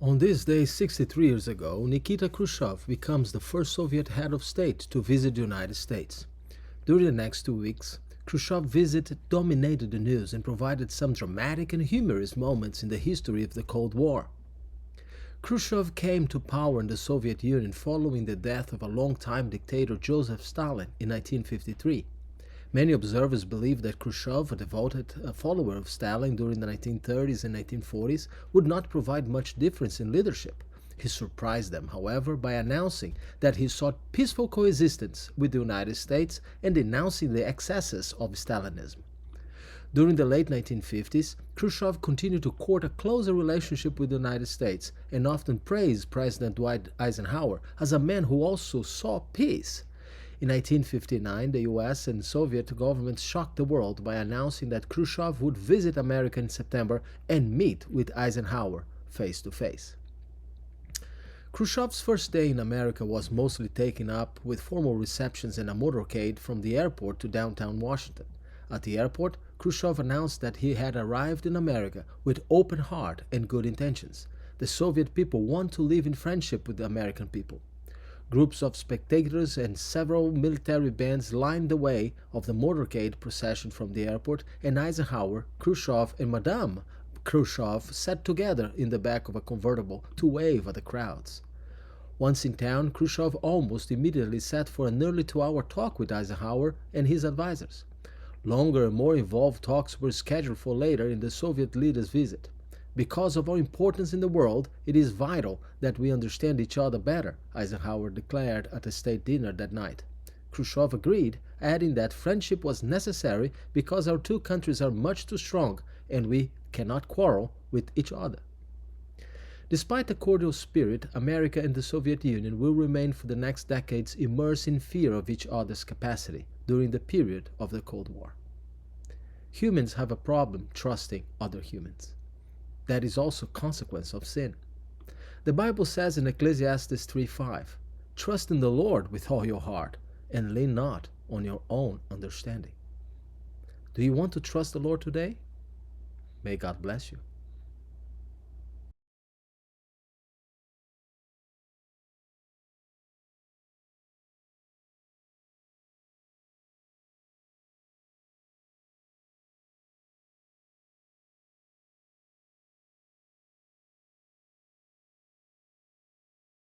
On this day 63 years ago, Nikita Khrushchev becomes the first Soviet head of state to visit the United States. During the next 2 weeks, Khrushchev's visit dominated the news and provided some dramatic and humorous moments in the history of the Cold War. Khrushchev came to power in the Soviet Union following the death of a longtime dictator Joseph Stalin in 1953. Many observers believe that Khrushchev, a devoted follower of Stalin during the 1930s and 1940s, would not provide much difference in leadership. He surprised them, however, by announcing that he sought peaceful coexistence with the United States and denouncing the excesses of Stalinism. During the late 1950s, Khrushchev continued to court a closer relationship with the United States and often praised President Dwight Eisenhower as a man who also saw peace. In 1959, the US and Soviet governments shocked the world by announcing that Khrushchev would visit America in September and meet with Eisenhower face to face. Khrushchev's first day in America was mostly taken up with formal receptions and a motorcade from the airport to downtown Washington. At the airport, Khrushchev announced that he had arrived in America with open heart and good intentions. The Soviet people want to live in friendship with the American people. Groups of spectators and several military bands lined the way of the motorcade procession from the airport, and Eisenhower, Khrushchev, and Madame Khrushchev sat together in the back of a convertible to wave at the crowds. Once in town, Khrushchev almost immediately sat for a nearly 2-hour talk with Eisenhower and his advisors. Longer and more involved talks were scheduled for later in the Soviet leader's visit. Because of our importance in the world, it is vital that we understand each other better, Eisenhower declared at a state dinner that night. Khrushchev agreed, adding that friendship was necessary because our two countries are much too strong and we cannot quarrel with each other. Despite the cordial spirit, America and the Soviet Union will remain for the next decades immersed in fear of each other's capacity during the period of the Cold War. Humans have a problem trusting other humans. That is also a consequence of sin. The Bible says in Ecclesiastes 3:5, "Trust in the Lord with all your heart, and lean not on your own understanding." Do you want to trust the Lord today? May God bless you.